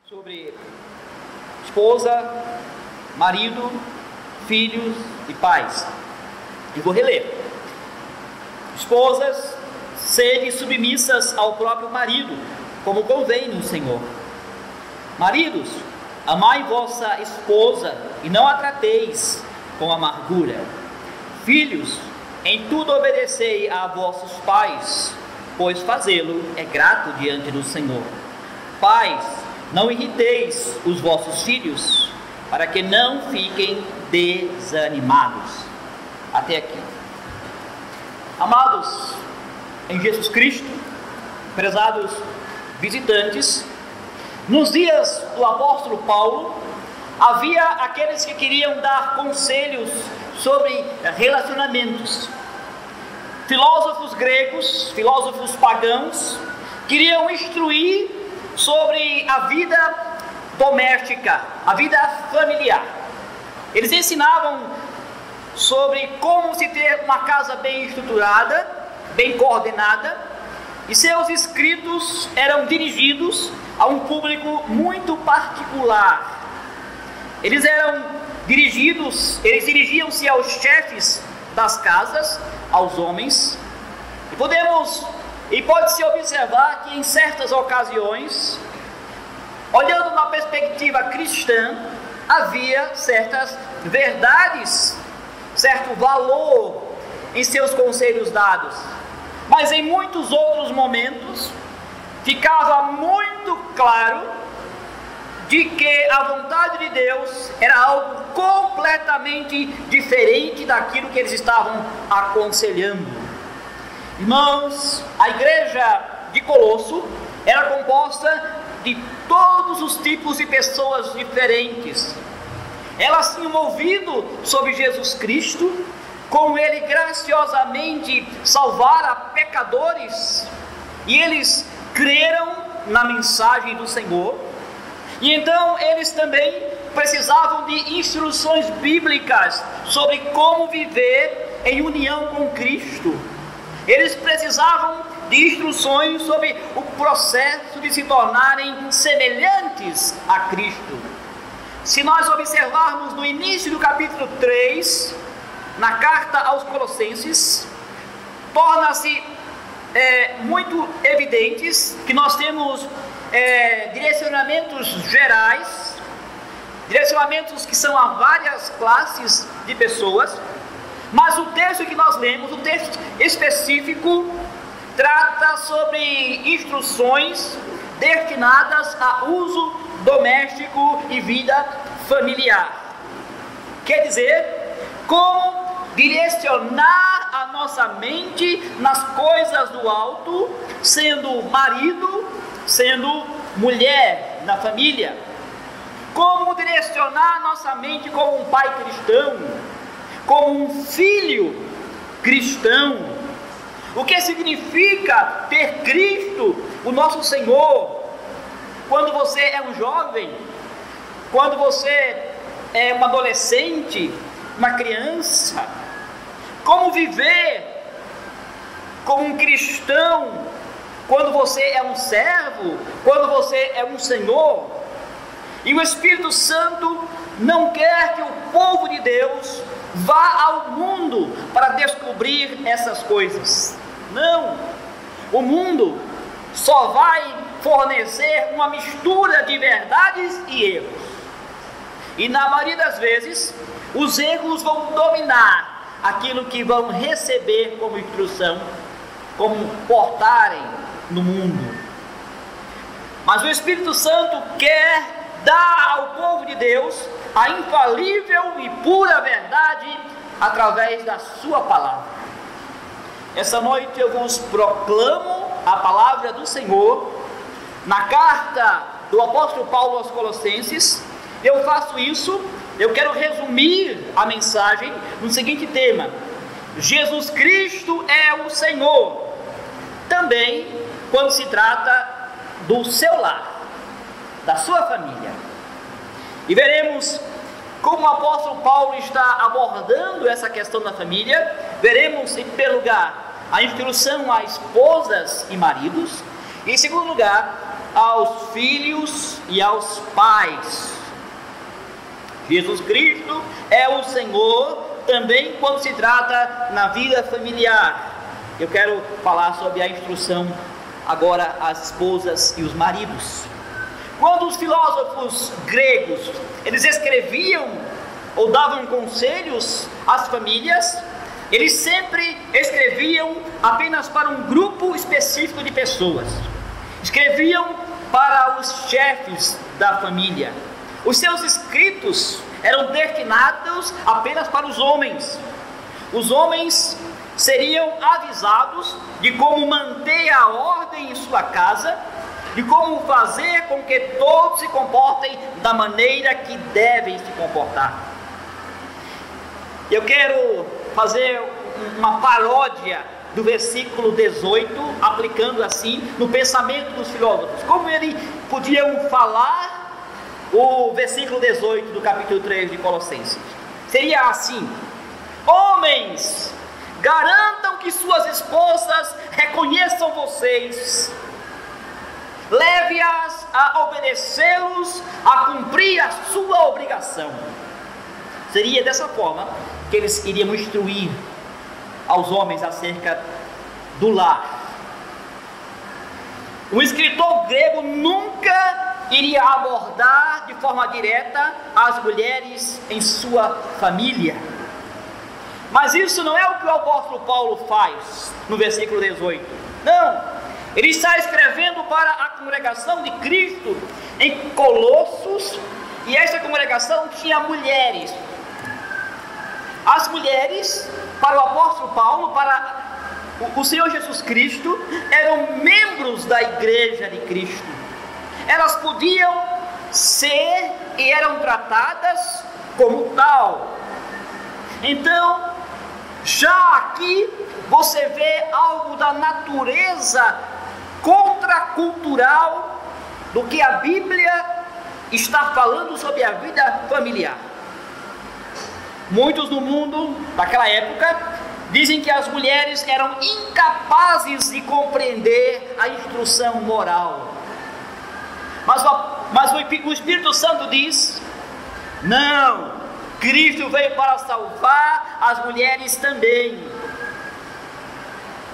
sobre esposa, marido, filhos e pais. E vou reler. Esposas, sede submissas ao próprio marido, como convém no Senhor. Maridos, amai vossa esposa e não a trateis com amargura. Filhos, em tudo obedecei a vossos pais, pois fazê-lo é grato diante do Senhor. Pais, não irriteis os vossos filhos, para que não fiquem desanimados. Até aqui. Amados em Jesus Cristo, prezados visitantes, nos dias do apóstolo Paulo, havia aqueles que queriam dar conselhos sobre relacionamentos. Filósofos gregos, filósofos pagãos, queriam instruir sobre a vida doméstica, a vida familiar. Eles ensinavam sobre como se ter uma casa bem estruturada, bem coordenada, e seus escritos eram dirigidos a um público muito particular. Eles dirigiam-se aos chefes das casas, aos homens, e pode-se observar que em certas ocasiões, olhando na perspectiva cristã, havia certas verdades, certo valor em seus conselhos dados, mas em muitos outros momentos ficava muito claro de que a vontade de Deus era algo completamente diferente daquilo que eles estavam aconselhando. Irmãos, a igreja de Colosso era composta de todos os tipos de pessoas diferentes. Elas tinham ouvido sobre Jesus Cristo, como Ele graciosamente salvara pecadores, e eles creram na mensagem do Senhor. E então eles também precisavam de instruções bíblicas sobre como viver em união com Cristo. Eles precisavam de instruções sobre o processo de se tornarem semelhantes a Cristo. Se nós observarmos no início do capítulo 3, na carta aos Colossenses, torna-se muito evidentes que nós temos direcionamentos gerais, direcionamentos que são a várias classes de pessoas, mas o texto que nós lemos, o texto específico, trata sobre instruções destinadas a uso doméstico e vida familiar. Quer dizer, como direcionar a nossa mente nas coisas do alto, sendo marido, sendo mulher na família. Como direcionar a nossa mente como um pai cristão, como um filho cristão. O que significa ter Cristo, o nosso Senhor, quando você é um jovem, quando você é um adolescente, uma criança. Como viver como um cristão quando você é um servo, quando você é um senhor. E o Espírito Santo não quer que o povo de Deus vá ao mundo para descobrir essas coisas. Não, o mundo só vai fornecer uma mistura de verdades e erros. E na maioria das vezes, os erros vão dominar aquilo que vão receber como instrução, como portarem no mundo. Mas o Espírito Santo quer dar ao povo de Deus a infalível e pura verdade através da sua palavra. Essa noite eu vos proclamo a palavra do Senhor na carta do apóstolo Paulo aos Colossenses. Eu faço isso, eu quero resumir a mensagem no seguinte tema: Jesus Cristo é o Senhor, também quando se trata do seu lar, da sua família. E veremos como o apóstolo Paulo está abordando essa questão da família. Veremos, em primeiro lugar, a instrução a esposas e maridos, E em segundo lugar, aos filhos e aos pais. Jesus Cristo é o Senhor também quando se trata na vida familiar. Eu quero falar sobre a instrução agora às esposas e os maridos. Quando os filósofos gregos, eles escreviam ou davam conselhos às famílias, eles sempre escreviam apenas para um grupo específico de pessoas. Escreviam para os chefes da família. Os seus escritos eram destinados apenas para os homens. Os homens seriam avisados de como manter a ordem em sua casa, de como fazer com que todos se comportem da maneira que devem se comportar. Eu quero fazer uma paródia do versículo 18, aplicando assim no pensamento dos filósofos. Como eles podiam falar o versículo 18 do capítulo 3 de Colossenses? Seria assim: homens, garantam que suas esposas reconheçam vocês, leve-as a obedecê-los, a cumprir a sua obrigação. Seria dessa forma que eles iriam instruir aos homens acerca do lar. O escritor grego nunca iria abordar de forma direta as mulheres em sua família. Mas isso não é o que o apóstolo Paulo faz no versículo 18. Não, ele está escrevendo para a congregação de Cristo em Colossos, e essa congregação tinha mulheres. As mulheres, para o apóstolo Paulo, para o Senhor Jesus Cristo, eram membros da igreja de Cristo. Elas podiam ser e eram tratadas como tal. Então, já aqui você vê algo da natureza contracultural do que a Bíblia está falando sobre a vida familiar. Muitos no mundo daquela época dizem que as mulheres eram incapazes de compreender a instrução moral. Mas o Espírito Santo diz: não, Cristo veio para salvar as mulheres também.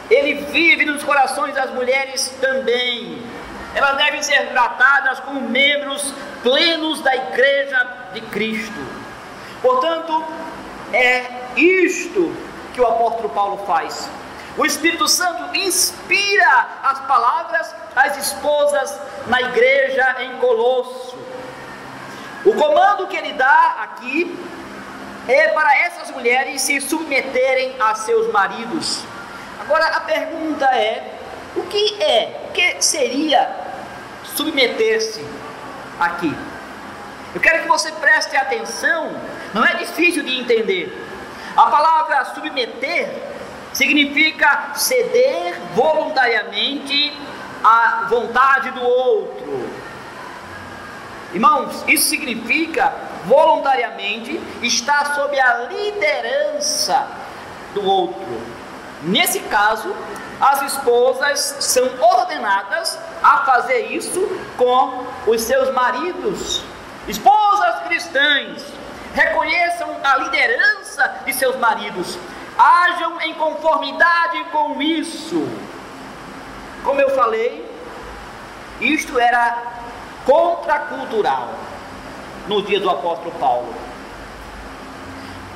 Ele vive nos corações das mulheres também. Elas devem ser tratadas como membros plenos da igreja de Cristo. Portanto, é isto que o apóstolo Paulo faz. O Espírito Santo inspira as palavras às esposas na igreja em Colosso. O comando que ele dá aqui é para essas mulheres se submeterem a seus maridos. Agora a pergunta é: o que seria submeter-se aqui? Eu quero que você preste atenção, não é difícil de entender. A palavra submeter significa ceder voluntariamente à vontade do outro. Irmãos, isso significa voluntariamente estar sob a liderança do outro. Nesse caso, as esposas são ordenadas a fazer isso com os seus maridos. Esposas cristãs, reconheçam a liderança de seus maridos, ajam em conformidade com isso. Como eu falei, isto era contracultural no dia do apóstolo Paulo.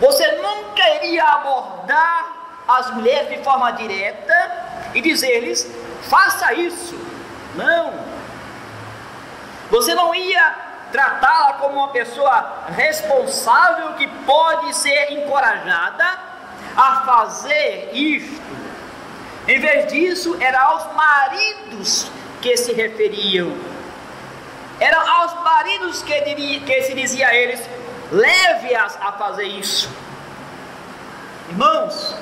Você nunca iria abordar as mulheres de forma direta e dizer-lhes: faça isso. Não. Você não ia tratá-la como uma pessoa responsável que pode ser encorajada a fazer isto. Em vez disso, era aos maridos que se referiam. Era aos maridos que se dizia a eles: leve-as a fazer isso. Irmãos,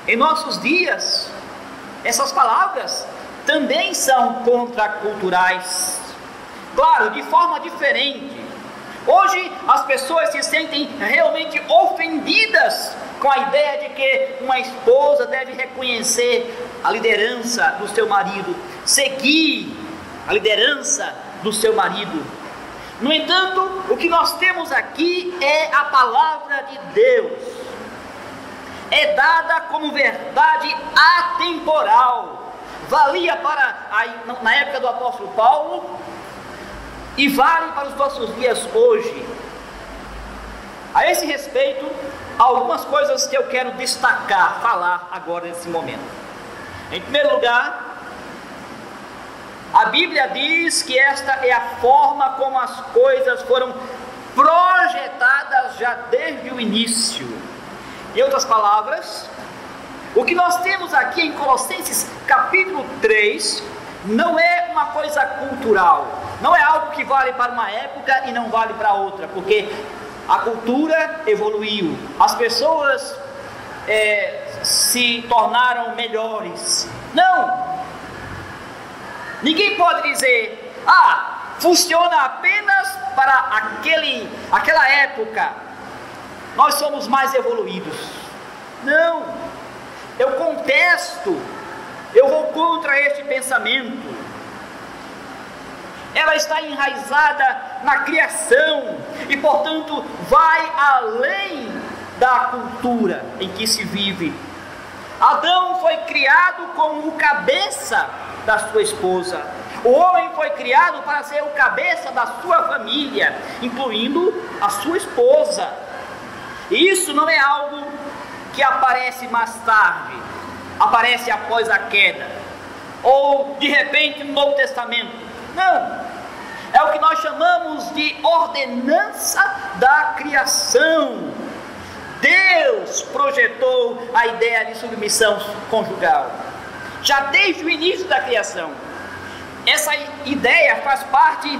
em nossos dias, essas palavras também são contraculturais. Claro, de forma diferente. Hoje as pessoas se sentem realmente ofendidas com a ideia de que uma esposa deve reconhecer a liderança do seu marido, seguir a liderança do seu marido. No entanto, o que nós temos aqui é a palavra de Deus. É dada como verdade atemporal. Valia na época do apóstolo Paulo e vale para os nossos dias hoje. A esse respeito, há algumas coisas que eu quero destacar, falar agora nesse momento. Em primeiro lugar, a Bíblia diz que esta é a forma como as coisas foram projetadas já desde o início. Em outras palavras, o que nós temos aqui em Colossenses capítulo 3 não é uma coisa cultural, não é algo que vale para uma época e não vale para outra, porque a cultura evoluiu, as pessoas se tornaram melhores. Não! Ninguém pode dizer, funciona apenas para aquela época, nós somos mais evoluídos. Não, eu contesto, eu vou contra este pensamento. Ela está enraizada na criação e, portanto, vai além da cultura em que se vive. Adão foi criado como o cabeça da sua esposa. O homem foi criado para ser o cabeça da sua família, incluindo a sua esposa. E isso não é algo que aparece mais tarde, aparece após a queda, ou de repente no Novo Testamento. Não, é o que nós chamamos de ordenança da criação. Deus projetou a ideia de submissão conjugal já desde o início da criação. Essa ideia faz parte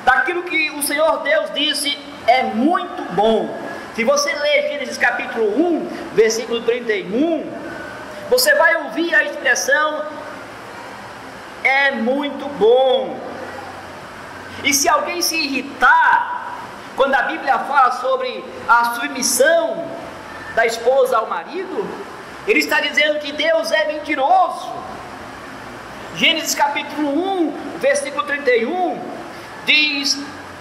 daquilo que o Senhor Deus disse é muito bom. Se você ler Gênesis capítulo 1, versículo 31, você vai ouvir a expressão é muito bom. E se alguém se irritar quando a Bíblia fala sobre a submissão da esposa ao marido, ele está dizendo que Deus é mentiroso. Gênesis capítulo 1, versículo 31, diz,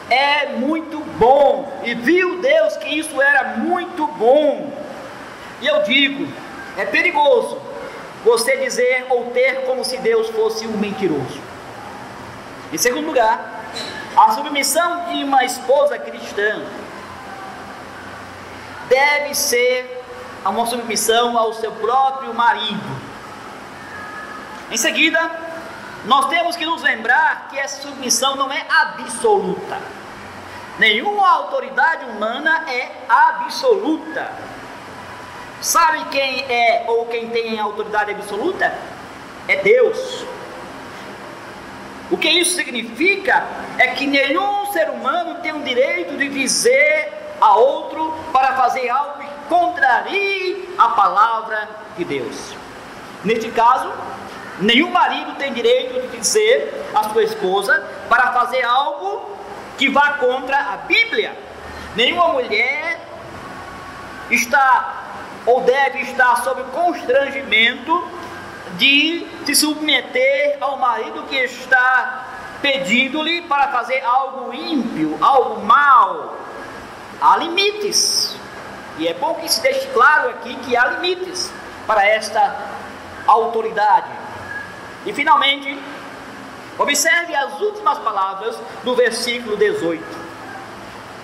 é muito bom, e viu Deus que isso era muito bom. E eu digo, é perigoso você dizer ou ter como se Deus fosse um mentiroso. Em segundo lugar, a submissão de uma esposa cristã deve ser uma submissão ao seu próprio marido. Em seguida, nós temos que nos lembrar que essa submissão não é absoluta. Nenhuma autoridade humana é absoluta. Sabe quem é ou quem tem autoridade absoluta? É Deus. O que isso significa é que nenhum ser humano tem o direito de dizer a outro para fazer algo que contrarie a palavra de Deus. Neste caso, nenhum marido tem direito de dizer à sua esposa para fazer algo que vá contra a Bíblia. Nenhuma mulher está ou deve estar sob constrangimento de se submeter ao marido que está pedindo-lhe para fazer algo ímpio, algo mal. Há limites, e é bom que se deixe claro aqui que há limites para esta autoridade. E finalmente, observe as últimas palavras do versículo 18: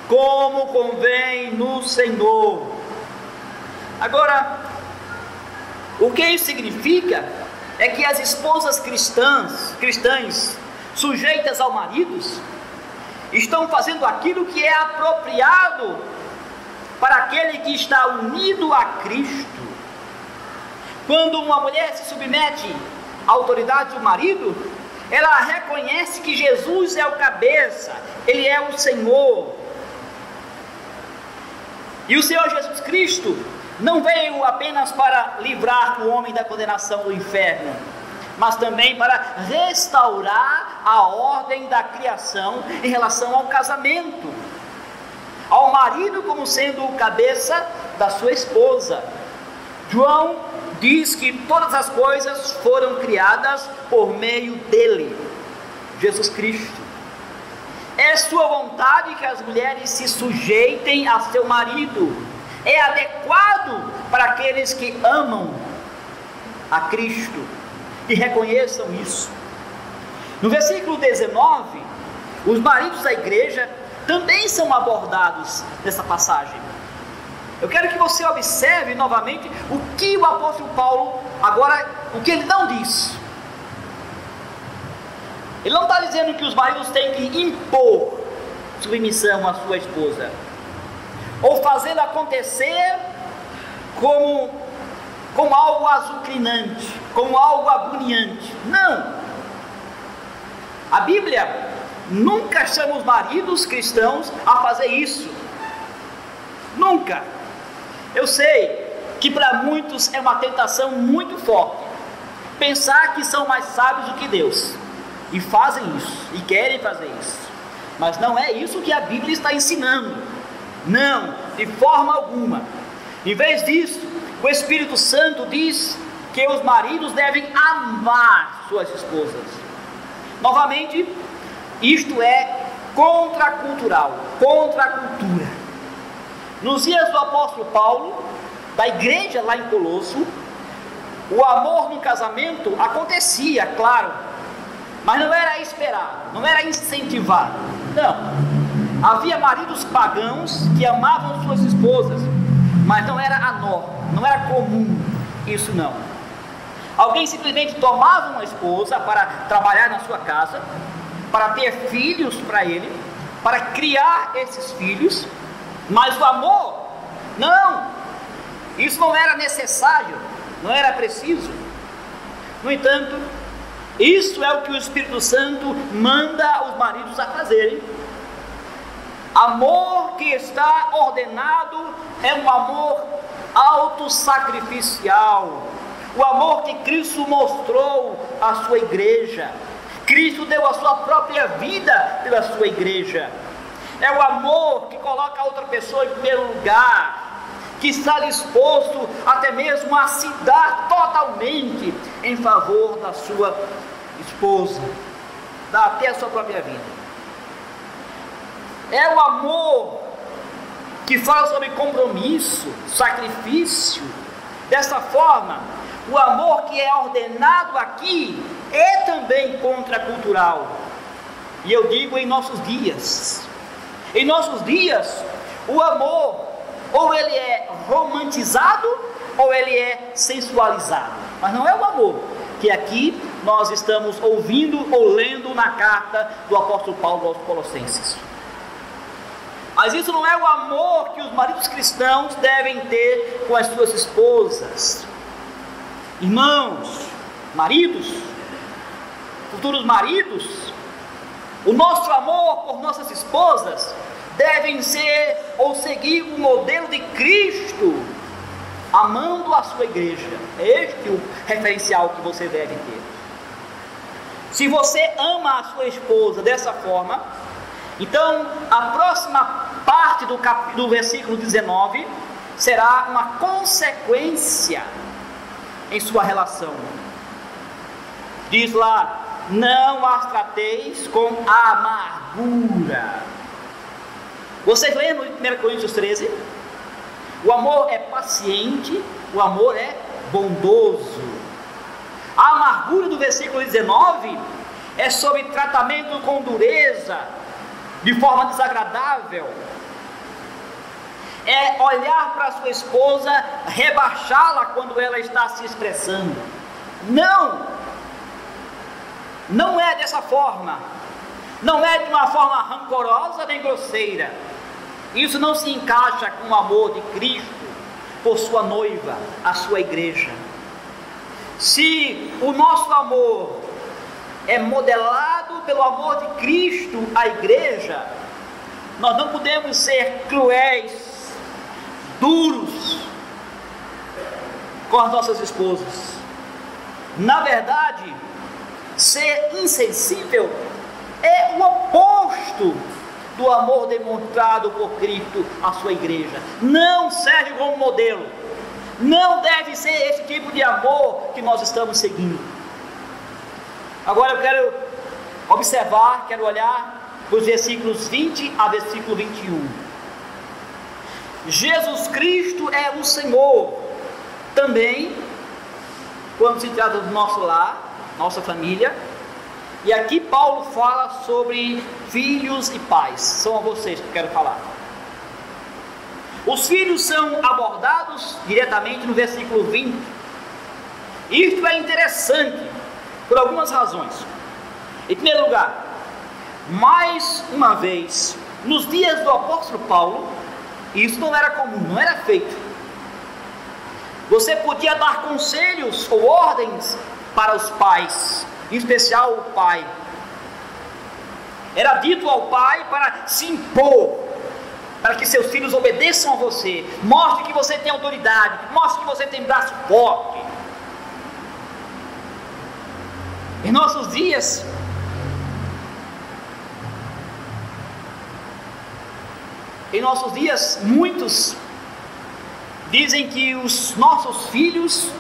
como convém no Senhor. Agora, o que isso significa é que as esposas cristãs sujeitas ao marido estão fazendo aquilo que é apropriado para aquele que está unido a Cristo. Quando uma mulher se submete à autoridade do marido, ela reconhece que Jesus é o cabeça, Ele é o Senhor. E o Senhor Jesus Cristo não veio apenas para livrar o homem da condenação do inferno, mas também para restaurar a ordem da criação em relação ao casamento, ao marido como sendo o cabeça da sua esposa. João diz que todas as coisas foram criadas por meio dele, Jesus Cristo. É sua vontade que as mulheres se sujeitem a seu marido. É adequado para aqueles que amam a Cristo e reconheçam isso. No versículo 19, os maridos da igreja também são abordados nessa passagem. Eu quero que você observe novamente o que o apóstolo Paulo, agora, o que ele não diz. Ele não está dizendo que os maridos têm que impor submissão à sua esposa, ou fazê-la acontecer como algo azucrinante, como algo agoniante. Não! A Bíblia nunca chama os maridos cristãos a fazer isso. Nunca! Eu sei que para muitos é uma tentação muito forte pensar que são mais sábios do que Deus, e fazem isso, e querem fazer isso, mas não é isso que a Bíblia está ensinando. Não, de forma alguma. Em vez disso, o Espírito Santo diz que os maridos devem amar suas esposas. Novamente, isto é contracultural, contra a cultura. Nos dias do apóstolo Paulo, da igreja lá em Colosso, o amor no casamento acontecia, claro, mas não era esperado, não era incentivado. Não, havia maridos pagãos que amavam suas esposas, mas não era a norma, não era comum, isso não. Alguém simplesmente tomava uma esposa para trabalhar na sua casa, para ter filhos para ele, para criar esses filhos, mas o amor, não, isso não era necessário, não era preciso. No entanto, isso é o que o Espírito Santo manda os maridos a fazerem. Amor que está ordenado é um amor autossacrificial, o amor que Cristo mostrou à sua igreja. Cristo deu a sua própria vida pela sua igreja. É o amor que coloca a outra pessoa em primeiro lugar, que está disposto até mesmo a se dar totalmente em favor da sua esposa, dá até a sua própria vida. É o amor que fala sobre compromisso, sacrifício. Dessa forma, o amor que é ordenado aqui é também contracultural. E eu digo em nossos dias. Em nossos dias, o amor, ou ele é romantizado, ou ele é sensualizado. Mas não é o amor que aqui nós estamos ouvindo ou lendo na carta do apóstolo Paulo aos Colossenses. Mas isso não é o amor que os maridos cristãos devem ter com as suas esposas. Irmãos, maridos, futuros maridos, o nosso amor por nossas esposas devem ser ou seguir o modelo de Cristo, amando a sua igreja. É este o referencial que você deve ter. Se você ama a sua esposa dessa forma, então a próxima parte do versículo 19 será uma consequência em sua relação. Diz lá: não as trateis com amargura. Vocês lembram em 1 Coríntios 13? O amor é paciente, o amor é bondoso. A amargura do versículo 19 é sobre tratamento com dureza, de forma desagradável. É olhar para a sua esposa, rebaixá-la quando ela está se expressando. Não é dessa forma. Não é de uma forma rancorosa nem grosseira. Isso não se encaixa com o amor de Cristo por sua noiva, a sua igreja. Se o nosso amor é modelado pelo amor de Cristo à igreja, nós não podemos ser cruéis, duros com as nossas esposas. Na verdade, ser insensível é o oposto do amor demonstrado por Cristo à sua igreja. Não serve como modelo. Não deve ser esse tipo de amor que nós estamos seguindo. Agora eu quero observar, quero olhar para os versículos 20 a versículo 21. Jesus Cristo é o Senhor também, quando se trata do nosso lar, nossa família. E aqui Paulo fala sobre filhos e pais. São a vocês que eu quero falar. Os filhos são abordados diretamente no versículo 20. Isto é interessante por algumas razões. Em primeiro lugar, mais uma vez, nos dias do apóstolo Paulo, isso não era comum, não era feito. Você podia dar conselhos ou ordens para os pais, em especial o pai. Era dito ao pai para se impor, para que seus filhos obedeçam a você. Mostre que você tem autoridade, mostre que você tem braço forte. Em nossos dias, muitos dizem que os nossos filhos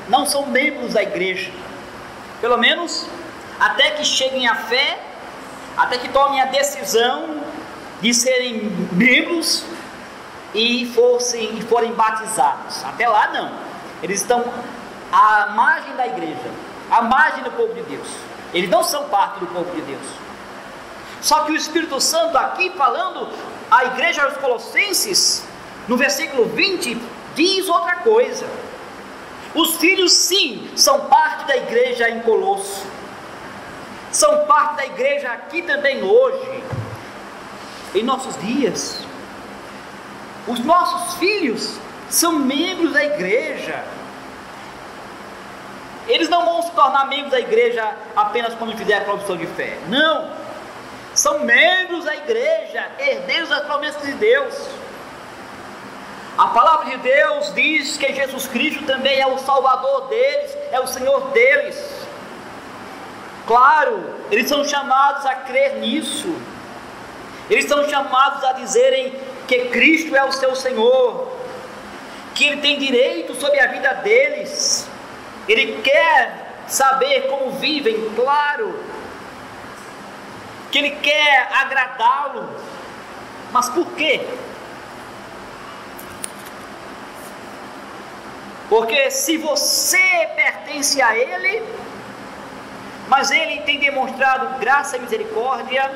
não são membros da igreja. Pelo menos até que cheguem à fé, até que tomem a decisão de serem membros e forem batizados. Até lá não. Eles estão à margem da igreja, à margem do povo de Deus. Eles não são parte do povo de Deus. Só que o Espírito Santo aqui falando à igreja aos Colossenses, no versículo 20, diz outra coisa. Os filhos sim, são parte da igreja em Colosso. São parte da igreja aqui também hoje. Em nossos dias, os nossos filhos são membros da igreja. Eles não vão se tornar membros da igreja apenas quando fizer a profissão de fé. Não, são membros da igreja, herdeiros das promessas de Deus. A palavra de Deus diz que Jesus Cristo também é o Salvador deles, é o Senhor deles. Claro, eles são chamados a crer nisso. Eles são chamados a dizerem que Cristo é o seu Senhor, que Ele tem direito sobre a vida deles. Ele quer saber como vivem, claro, que Ele quer agradá-lo. Mas por quê? Porque se você pertence a Ele, mas Ele tem demonstrado graça e misericórdia,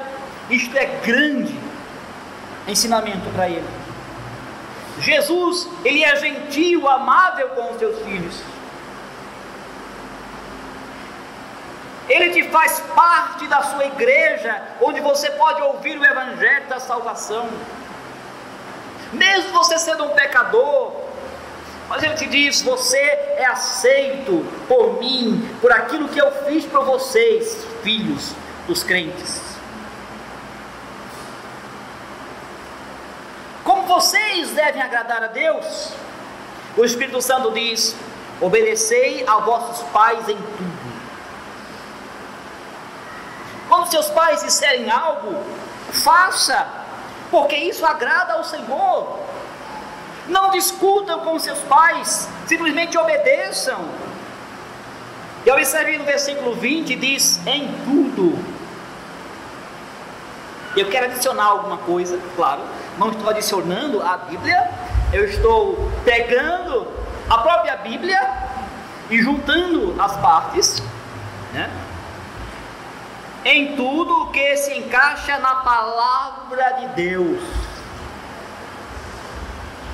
isto é grande ensinamento para Ele. Jesus, Ele é gentil, amável com os seus filhos. Ele te faz parte da sua igreja, onde você pode ouvir o evangelho da salvação. Mesmo você sendo um pecador, mas Ele te diz: você é aceito por mim, por aquilo que eu fiz para vocês, filhos dos crentes. Como vocês devem agradar a Deus? O Espírito Santo diz: obedecei a vossos pais em tudo. Quando seus pais disserem algo, faça, porque isso agrada ao Senhor. Não discutam com seus pais, simplesmente obedeçam. E observe no versículo 20, diz: em tudo. Eu quero adicionar alguma coisa, claro, não estou adicionando a Bíblia, eu estou pegando a própria Bíblia e juntando as partes, né? Em tudo que se encaixa na palavra de Deus.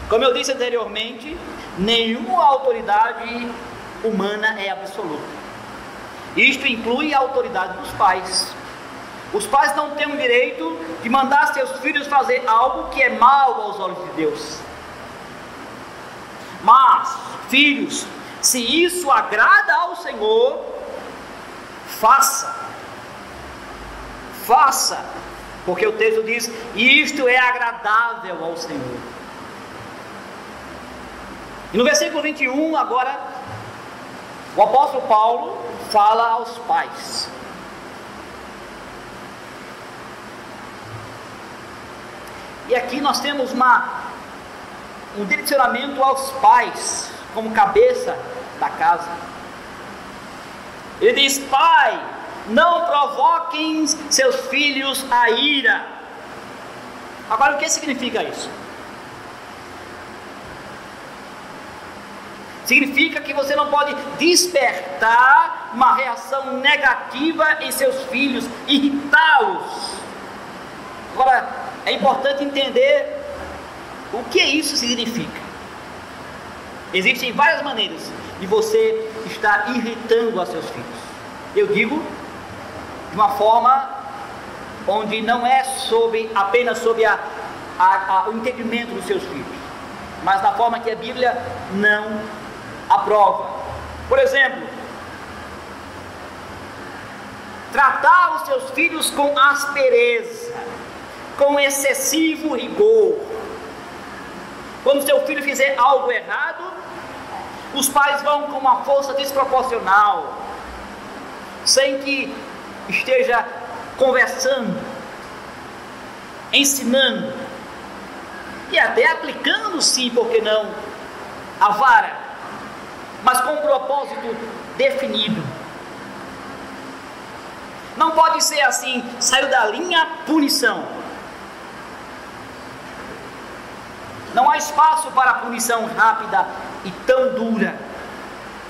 Como eu disse anteriormente, nenhuma autoridade humana é absoluta. Isto inclui a autoridade dos pais. Os pais não têm o direito de mandar seus filhos fazer algo que é mal aos olhos de Deus. Mas, filhos, se isso agrada ao Senhor, faça. Faça, porque o texto diz: isto é agradável ao Senhor. E no versículo 21, agora, o apóstolo Paulo fala aos pais. E aqui nós temos um direcionamento aos pais, como cabeça da casa. Ele diz: pai, não provoquem seus filhos a ira. Agora, o que significa isso? Significa que você não pode despertar uma reação negativa em seus filhos, irritá-los. Agora, é importante entender o que isso significa. Existem várias maneiras de você estar irritando a seus filhos. Eu digo de uma forma onde não é apenas sobre o entendimento dos seus filhos, mas na forma que a Bíblia não aprova. Por exemplo, tratar os seus filhos com aspereza, com excessivo rigor. Quando seu filho fizer algo errado, os pais vão com uma força desproporcional, sem que esteja conversando, ensinando e até aplicando, sim, por que não, a vara, mas com um propósito definido. Não pode ser assim, saiu da linha, punição. Não há espaço para punição rápida e tão dura,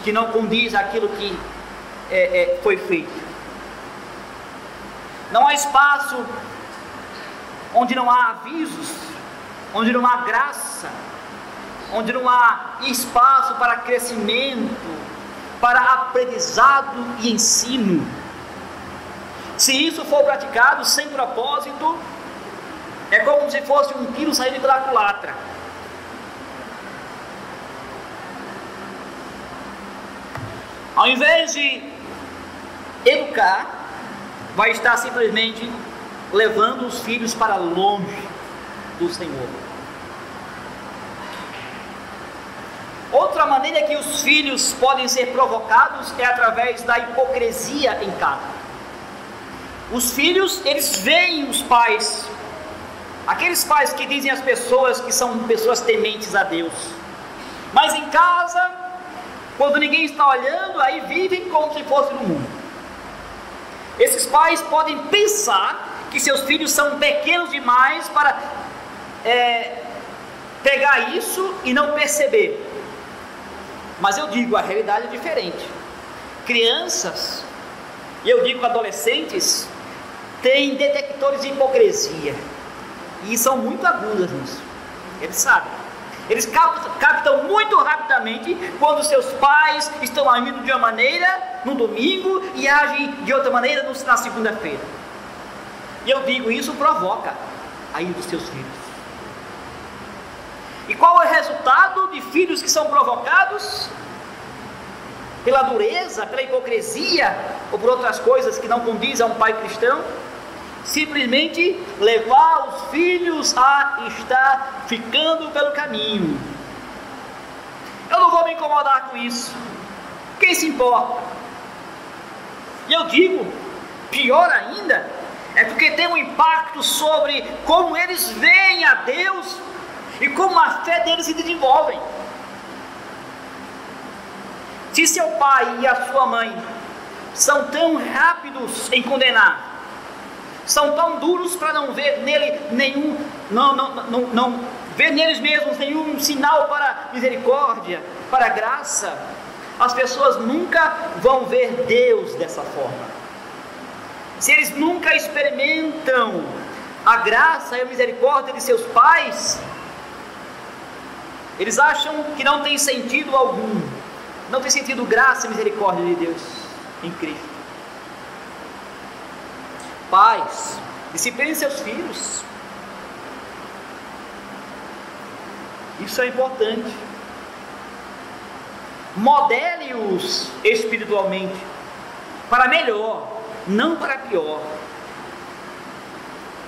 que não condiz àquilo que foi feito. Não há espaço onde não há avisos, onde não há graça, onde não há espaço para crescimento, para aprendizado e ensino. Se isso for praticado sem propósito, é como se fosse um tiro saindo pela culatra. Ao invés de educar, vai estar simplesmente levando os filhos para longe do Senhor. Outra maneira que os filhos podem ser provocados é através da hipocrisia em casa. Os filhos, eles veem os pais, aqueles pais que dizem às pessoas que são pessoas tementes a Deus, mas em casa, quando ninguém está olhando, aí vivem como se fosse no mundo. Esses pais podem pensar que seus filhos são pequenos demais para pegar isso e não perceber. Mas eu digo, a realidade é diferente. Crianças, e eu digo adolescentes, têm detectores de hipocrisia, e são muito agudas nisso. Eles sabem. Eles captam muito rapidamente quando seus pais estão agindo de uma maneira no domingo e agem de outra maneira na segunda-feira. E eu digo, isso provoca a ira dos seus filhos. E qual é o resultado de filhos que são provocados pela dureza, pela hipocrisia ou por outras coisas que não condizem a um pai cristão? Simplesmente levar os filhos a estar ficando pelo caminho. Eu não vou me incomodar com isso. Quem se importa? E eu digo, pior ainda, é porque tem um impacto sobre como eles veem a Deus e como a fé deles se desenvolve. Se seu pai e a sua mãe são tão rápidos em condenar, são tão duros para não ver nele nenhum, não ver neles mesmos nenhum sinal para misericórdia, para graça, as pessoas nunca vão ver Deus dessa forma. Se eles nunca experimentam a graça e a misericórdia de seus pais, eles acham que não tem sentido algum, não tem sentido graça e misericórdia de Deus em Cristo. Pais, disciplinem seus filhos. Isso é importante. Modele-os espiritualmente, para melhor, não para pior.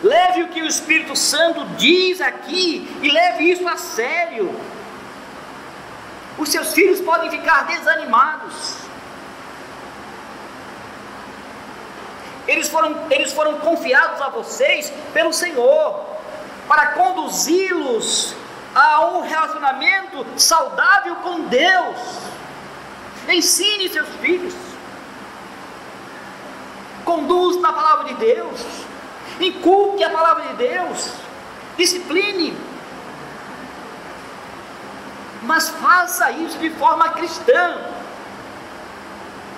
Leve o que o Espírito Santo diz aqui e leve isso a sério. Os seus filhos podem ficar desanimados. Eles foram confiados a vocês pelo Senhor. para conduzi-los a um relacionamento saudável com Deus. Ensine seus filhos, conduz na palavra de Deus, inculque a palavra de Deus, discipline, mas faça isso de forma cristã,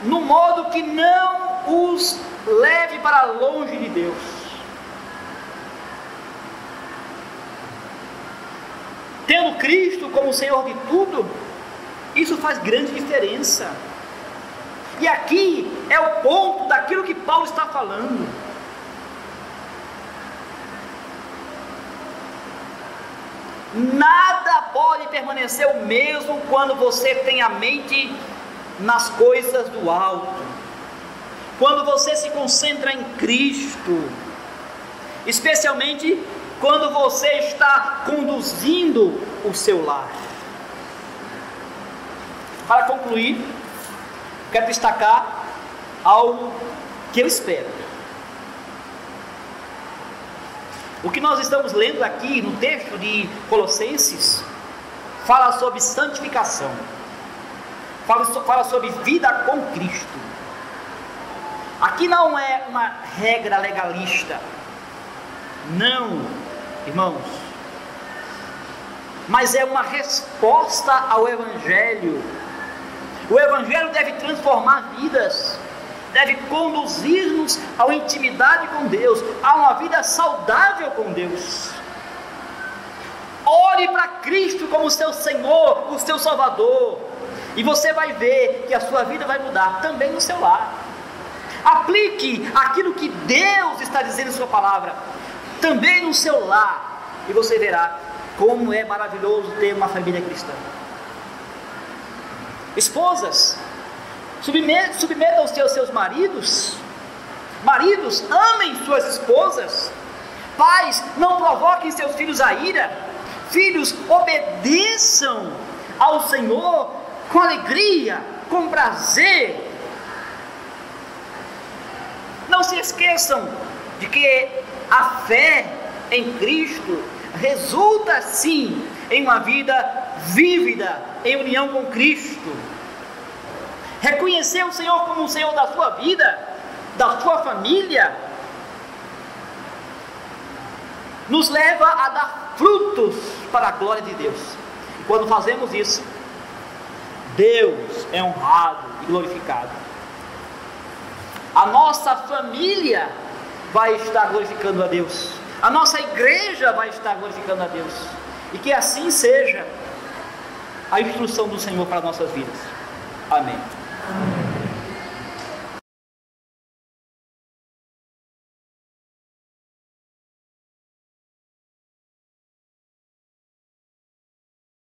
no modo que não os leve para longe de Deus. Tendo Cristo como Senhor de tudo, isso faz grande diferença. E aqui é o ponto daquilo que Paulo está falando. Nada pode permanecer o mesmo quando você tem a mente nas coisas do alto, quando você se concentra em Cristo, especialmente quando você está conduzindo o seu lar. Para concluir, quero destacar algo que eu espero. O que nós estamos lendo aqui no texto de Colossenses fala sobre santificação, fala sobre vida com Cristo. Aqui não é uma regra legalista, não, irmãos, mas é uma resposta ao Evangelho. O Evangelho deve transformar vidas, deve conduzir-nos a uma intimidade com Deus, a uma vida saudável com Deus. Ore para Cristo como seu Senhor, o seu Salvador, e você vai ver que a sua vida vai mudar também no seu lar. Aplique aquilo que Deus está dizendo em sua palavra também no seu lar, e você verá como é maravilhoso ter uma família cristã. Esposas, submetam-se aos seus maridos. Maridos, amem suas esposas. Pais, não provoquem seus filhos a ira. Filhos, obedeçam ao Senhor com alegria, com prazer. Não se esqueçam de que a fé em Cristo resulta sim em uma vida vívida, em união com Cristo. Reconhecer o Senhor como o Senhor da sua vida, da sua família, nos leva a dar frutos para a glória de Deus. E quando fazemos isso, Deus é honrado e glorificado. A nossa família vai estar glorificando a Deus, a nossa igreja vai estar glorificando a Deus, e que assim seja a instrução do Senhor para nossas vidas. Amém.